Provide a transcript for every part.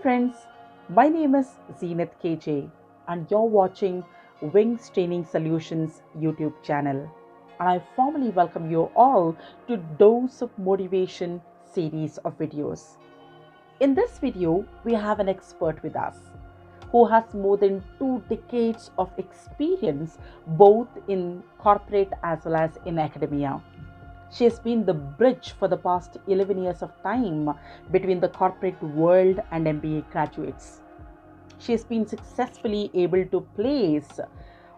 friends, my name is Zeenath KJ and you're watching Wings Training Solutions YouTube channel. And I formally welcome you all to Dose of Motivation series of videos. In this video, we have an expert with us who has more than 2 decades of experience both in corporate as well as in academia. She has been the bridge for the past 11 years of time between the corporate world and MBA graduates. She has been successfully able to place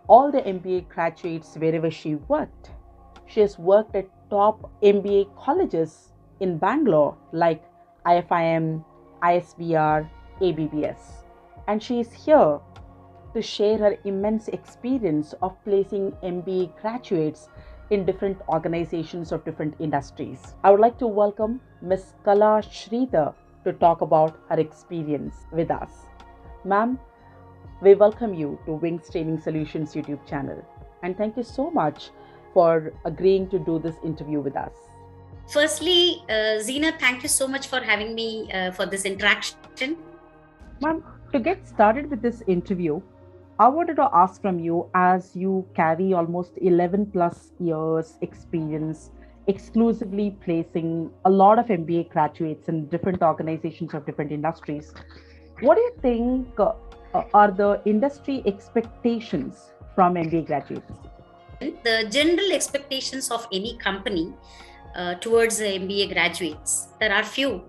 all the MBA graduates wherever she worked. She has worked at top MBA colleges in Bangalore like IFIM, ISBR, ABBS. And she is here to share her immense experience of placing MBA graduates in different organizations of different industries. I would like to welcome Ms Kala Shridhar to talk about her experience with us. Ma'am, we welcome you to Wings Training Solutions YouTube channel and thank you so much for agreeing to do this interview with us. Firstly, Zeenath, thank you so much for having me for this interaction. Ma'am, to get started with this interview, I wanted to ask from you, as you carry almost 11 plus years experience exclusively placing a lot of MBA graduates in different organizations of different industries, what do you think are the industry expectations from MBA graduates? The general expectations of any company towards the MBA graduates, there are few.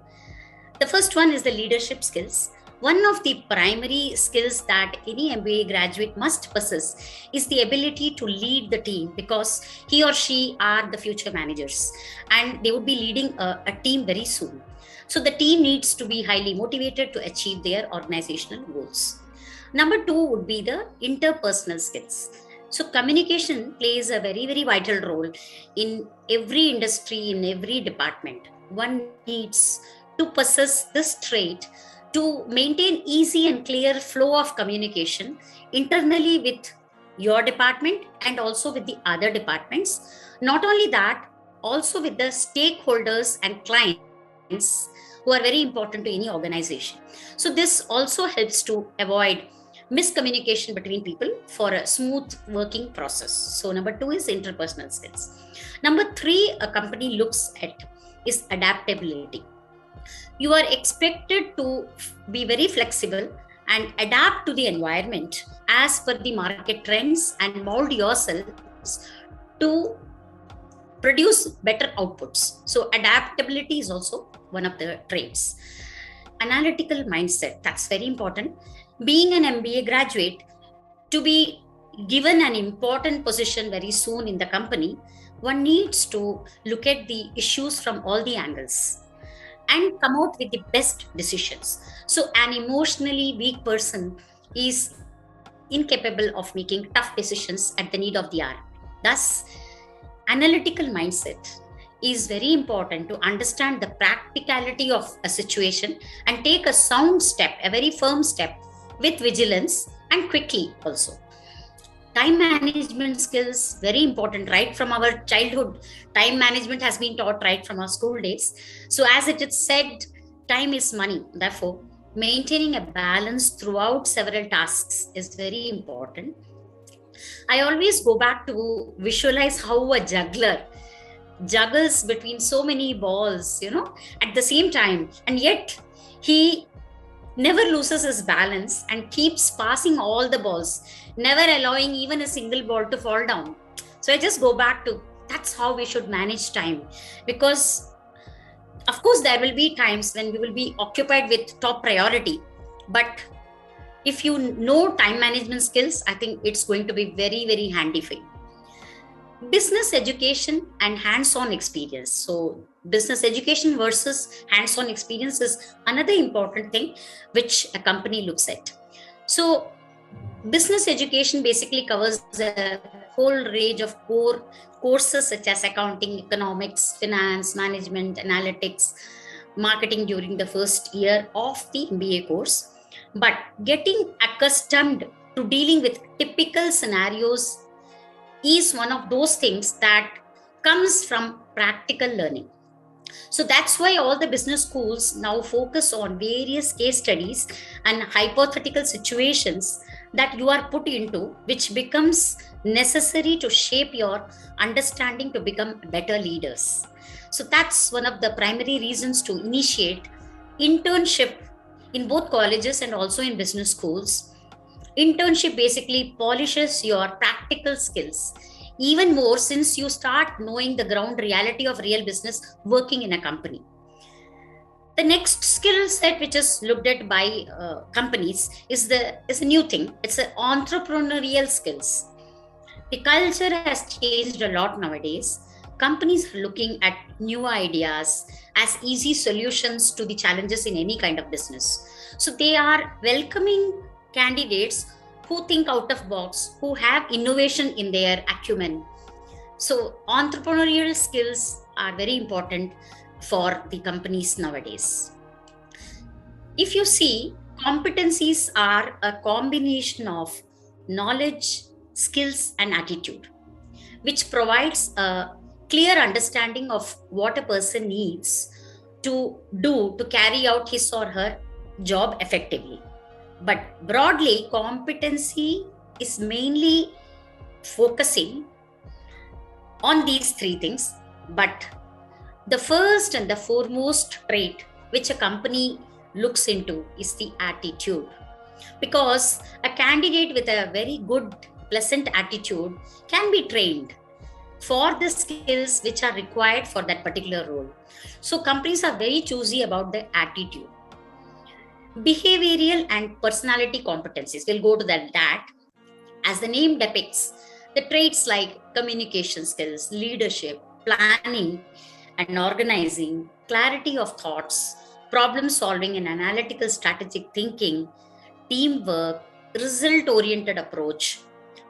The first one is the leadership skills. One of the primary skills that any MBA graduate must possess is the ability to lead the team, because he or she are the future managers and they would be leading a team very soon. So the team needs to be highly motivated to achieve their organizational goals. Number two would be the interpersonal skills. So communication plays a very, very vital role in every industry, in every department. One needs to possess this trait to maintain easy and clear flow of communication internally with your department and also with the other departments. Not only that, also with the stakeholders and clients who are very important to any organization. So this also helps to avoid miscommunication between people for a smooth working process. So number two is interpersonal skills. Number three, a company looks at is adaptability. You are expected to be very flexible and adapt to the environment as per the market trends and mold yourselves to produce better outputs. So adaptability is also one of the traits. Analytical mindset, that's very important. Being an MBA graduate, to be given an important position very soon in the company, one needs to look at the issues from all the angles and come out with the best decisions. So an emotionally weak person is incapable of making tough decisions at the need of the hour. Thus, analytical mindset is very important to understand the practicality of a situation and take a sound step, a very firm step with vigilance and quickly also. Time management skills, very important right from our childhood. Time management has been taught right from our school days. So as it is said, time is money. Therefore, maintaining a balance throughout several tasks is very important. I always go back to visualize how a juggler juggles between so many balls, at the same time, and yet he never loses his balance and keeps passing all the balls, never allowing even a single ball to fall down. So I just go back to that's how we should manage time, because of course there will be times when we will be occupied with top priority, but if you know time management skills, I think it's going to be very, very handy for you. Business education and hands-on experience. So business education versus hands-on experience is another important thing which a company looks at. So business education basically covers a whole range of core courses such as accounting, economics, finance, management, analytics, marketing during the first year of the MBA course. But getting accustomed to dealing with typical scenarios is one of those things that comes from practical learning. So that's why all the business schools now focus on various case studies and hypothetical situations that you are put into, which becomes necessary to shape your understanding to become better leaders. So that's one of the primary reasons to initiate internship in both colleges and also in business schools. Internship basically polishes your practical skills even more, since you start knowing the ground reality of real business working in a company. The next skill set which is looked at by companies is a new thing. It's the entrepreneurial skills. The culture has changed a lot nowadays. Companies are looking at new ideas as easy solutions to the challenges in any kind of business. So they are welcoming candidates who think out of box, who have innovation in their acumen. So entrepreneurial skills are very important for the companies nowadays. If you see, competencies are a combination of knowledge, skills, and attitude, which provides a clear understanding of what a person needs to do to carry out his or her job effectively. But broadly, competency is mainly focusing on these three things. But the first and the foremost trait which a company looks into is the attitude. Because a candidate with a very good, pleasant attitude can be trained for the skills which are required for that particular role. So companies are very choosy about the attitude. Behavioral and personality competencies, we'll go to that. As the name depicts, the traits like communication skills, leadership, planning and organizing, clarity of thoughts, problem solving and analytical strategic thinking, teamwork, result oriented approach,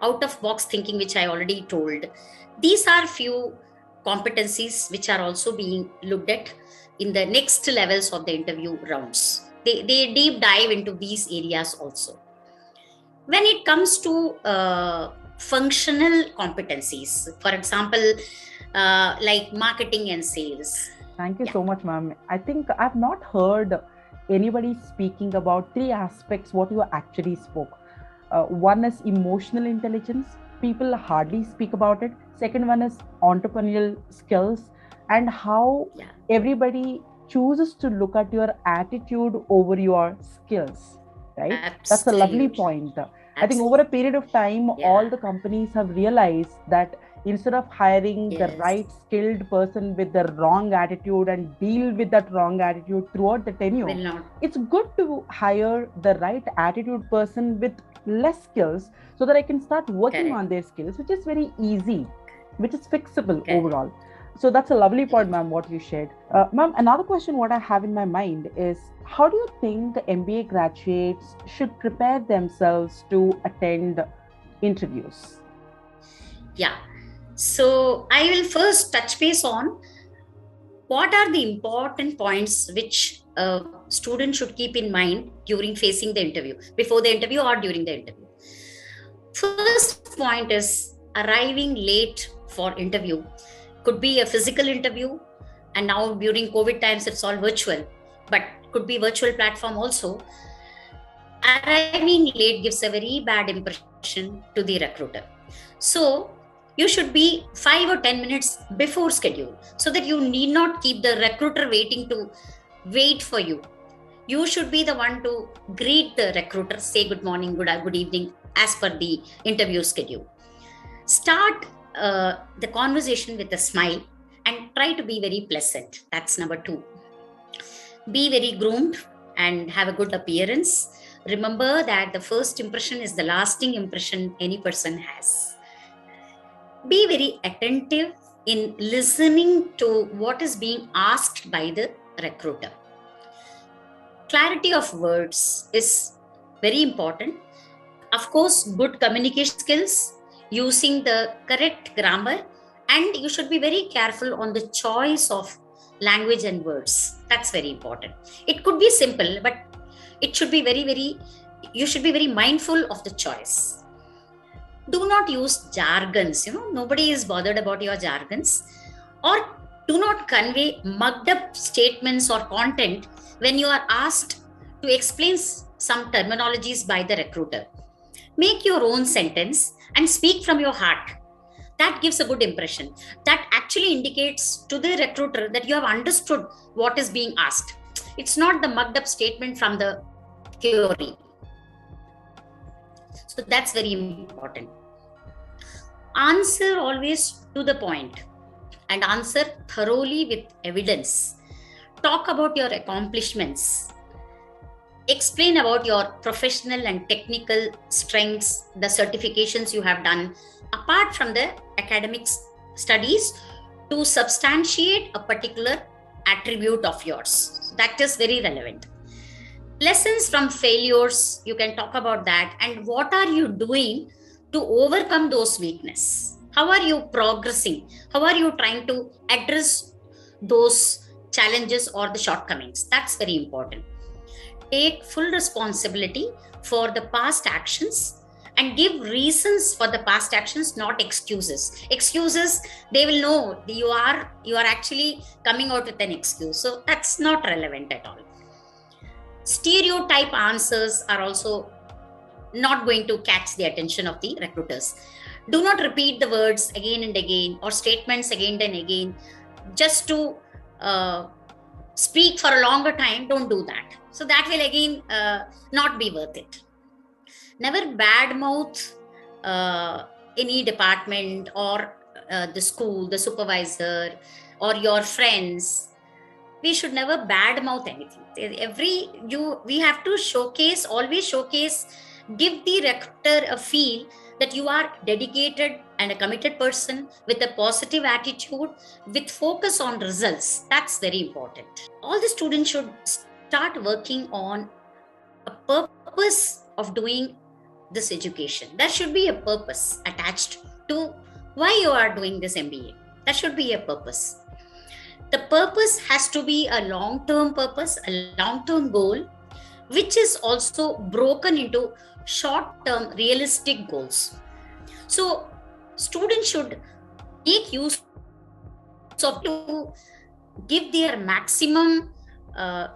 out of box thinking, which I already told. These are few competencies which are also being looked at in the next levels of the interview rounds. They deep dive into these areas also. When it comes to functional competencies, for example, like marketing and sales. Thank you so much, ma'am. I think I've not heard anybody speaking about three aspects what you actually spoke. One is emotional intelligence. People hardly speak about it. Second one is entrepreneurial skills and how everybody chooses to look at your attitude over your skills, right? Absolutely. That's a lovely point. I think over a period of time, all the companies have realized that instead of hiring the right skilled person with the wrong attitude and deal with that wrong attitude throughout the tenure, it's good to hire the right attitude person with less skills so that I can start working on their skills, which is very easy, which is fixable overall. So that's a lovely point, ma'am, what you shared. Ma'am, another question what I have in my mind is, how do you think MBA graduates should prepare themselves to attend interviews? Yeah. So I will first touch base on what are the important points which a student should keep in mind during facing the interview, before the interview or during the interview. First point is arriving late for interview. Could be a physical interview, and now during COVID times it's all virtual, but could be virtual platform also. Arriving late gives a very bad impression to the recruiter. So you should be 5 or 10 minutes before schedule, so that you need not keep the recruiter wait for you. You should be the one to greet the recruiter, say good morning, good evening, as per the interview schedule. Start the conversation with a smile and try to be very pleasant. That's number 2. Be very groomed and have a good appearance. Remember that the first impression is the lasting impression any person has. Be very attentive in listening to what is being asked by the recruiter. Clarity of words is very important. Of course, good communication skills, using the correct grammar, and you should be very careful on the choice of language and words. That's very important. It could be simple, but it should be you should be very mindful of the choice. Do not use jargons. Nobody is bothered about your jargons. Or Do not convey mugged up statements or content when you are asked to explain some terminologies by the recruiter. Make your own sentence and speak from your heart. That gives a good impression. That actually indicates to the recruiter that you have understood what is being asked. It's not the mugged up statement from the theory. So that's very important. Answer always to the point and answer thoroughly with evidence. Talk about your accomplishments. Explain about your professional and technical strengths, the certifications you have done, apart from the academic studies, to substantiate a particular attribute of yours. That is very relevant. Lessons from failures, you can talk about that. And what are you doing to overcome those weaknesses? How are you progressing? How are you trying to address those challenges or the shortcomings? That's very important. Take full responsibility for the past actions and give reasons for the past actions, not excuses. Excuses, they will know you are actually coming out with an excuse. So that's not relevant at all. Stereotype answers are also not going to catch the attention of the recruiters. Do not repeat the words again and again or statements again and again just to speak for a longer time. Don't do that. So that will again not be worth it. Never badmouth any department or the school, the supervisor, or your friends. We should never badmouth anything. We have to always showcase, give the recruiter a feel that you are dedicated and a committed person with a positive attitude, with focus on results. That's very important. All the students should start working on a purpose of doing this education. There should be a purpose attached to why you are doing this MBA. There should be a purpose. The purpose has to be a long-term purpose, a long-term goal, which is also broken into short-term realistic goals. So students should make use of to give their maximum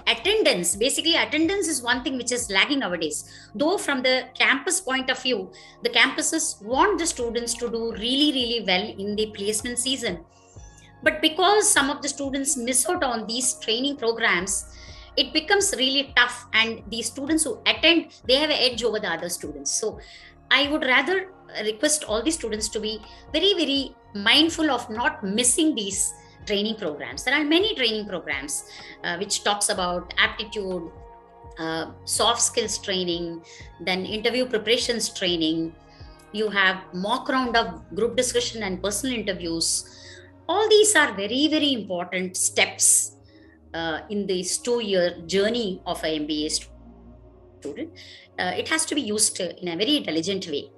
attendance. Basically, attendance is one thing which is lagging nowadays. Though from the campus point of view, the campuses want the students to do really, really well in the placement season. But because some of the students miss out on these training programs, it becomes really tough, and the students who attend, they have an edge over the other students. So I would rather request all the students to be very, very mindful of not missing these training programs. There are many training programs which talks about aptitude, soft skills training, then interview preparations training. You have mock round of group discussion and personal interviews. All these are very, very important steps in this 2-year journey of an MBA student. It has to be used in a very intelligent way.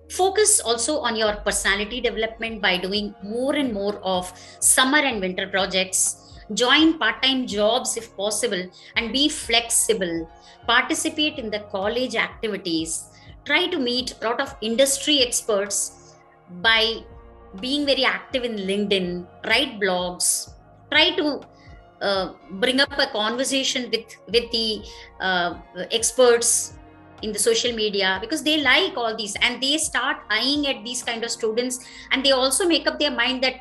Focus also on your personality development by doing more and more of summer and winter projects. Join part-time jobs if possible and be flexible. Participate in the college activities. Try to meet a lot of industry experts by being very active in LinkedIn. Write blogs. Try to bring up a conversation with the experts in the social media, because they like all these and they start eyeing at these kind of students, and they also make up their mind that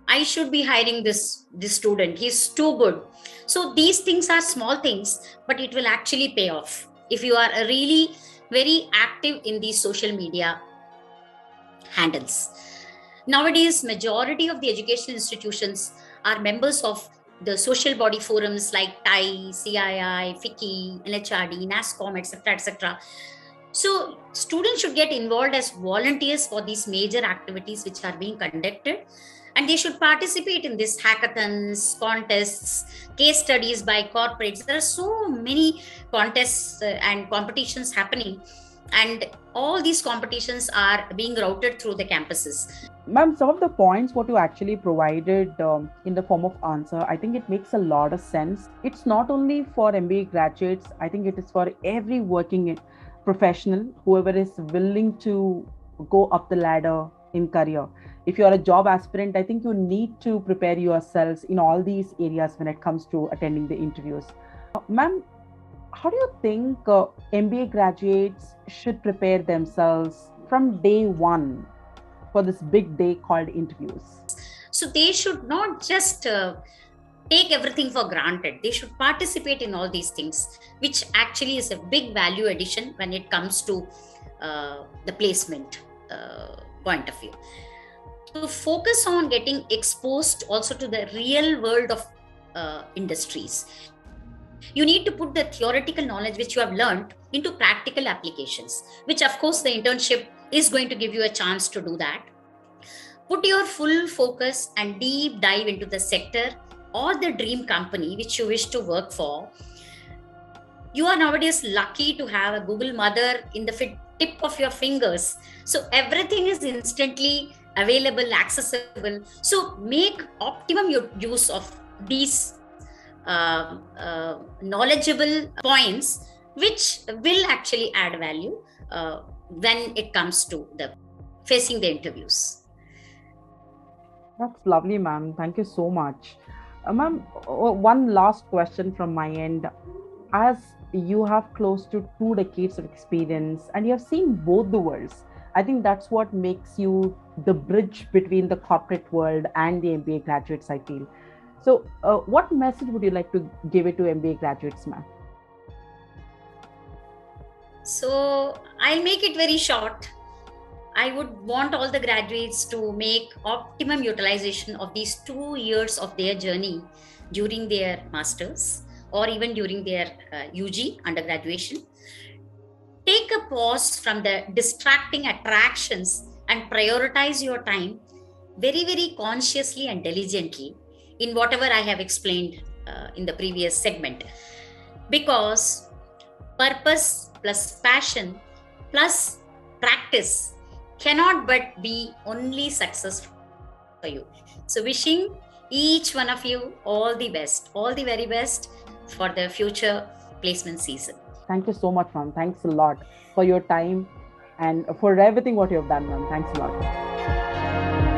I should be hiring this student, he's too good. So these things are small things, but it will actually pay off if you are really very active in these social media handles. Nowadays, majority of the educational institutions are members of the social body forums like TIE, CII, FICCI, LHRD, NASCOM, etc., etc. So students should get involved as volunteers for these major activities which are being conducted, and they should participate in these hackathons, contests, case studies by corporates. There are so many contests and competitions happening, and all these competitions are being routed through the campuses. Ma'am, some of the points what you actually provided in the form of answer, I think it makes a lot of sense. It's not only for MBA graduates, I think it is for every working professional, whoever is willing to go up the ladder in career. If you're a job aspirant, I think you need to prepare yourselves in all these areas when it comes to attending the interviews. Ma'am, how do you think MBA graduates should prepare themselves from day one for this big day called interviews? So they should not just take everything for granted. They should participate in all these things, which actually is a big value addition when it comes to the placement point of view. To focus on getting exposed also to the real world of industries. You need to put the theoretical knowledge which you have learned into practical applications, which of course the internship is going to give you a chance to do that. Put your full focus and deep dive into the sector or the dream company which you wish to work for. You are nowadays lucky to have a Google Mother in the tip of your fingers. So everything is instantly available, accessible. So make optimum use of these knowledgeable points, which will actually add value when it comes to the facing the interviews. That's lovely, ma'am. Thank you so much. Ma'am, one last question from my end. As you have close to 2 decades of experience and you have seen both the worlds, I think that's what makes you the bridge between the corporate world and the MBA graduates, I feel. So, what message would you like to give it to MBA graduates, ma'am? So, I'll make it very short. I would want all the graduates to make optimum utilization of these 2 years of their journey during their masters or even during their UG undergraduation. Take a pause from the distracting attractions and prioritize your time very, very consciously and diligently in whatever I have explained in the previous segment. Because purpose plus passion plus practice cannot but be only success for you. So wishing each one of you all the best, all the very best for the future placement season. Thank you so much, ma'am. Thanks a lot for your time and for everything what you have done, ma'am. Thanks a lot.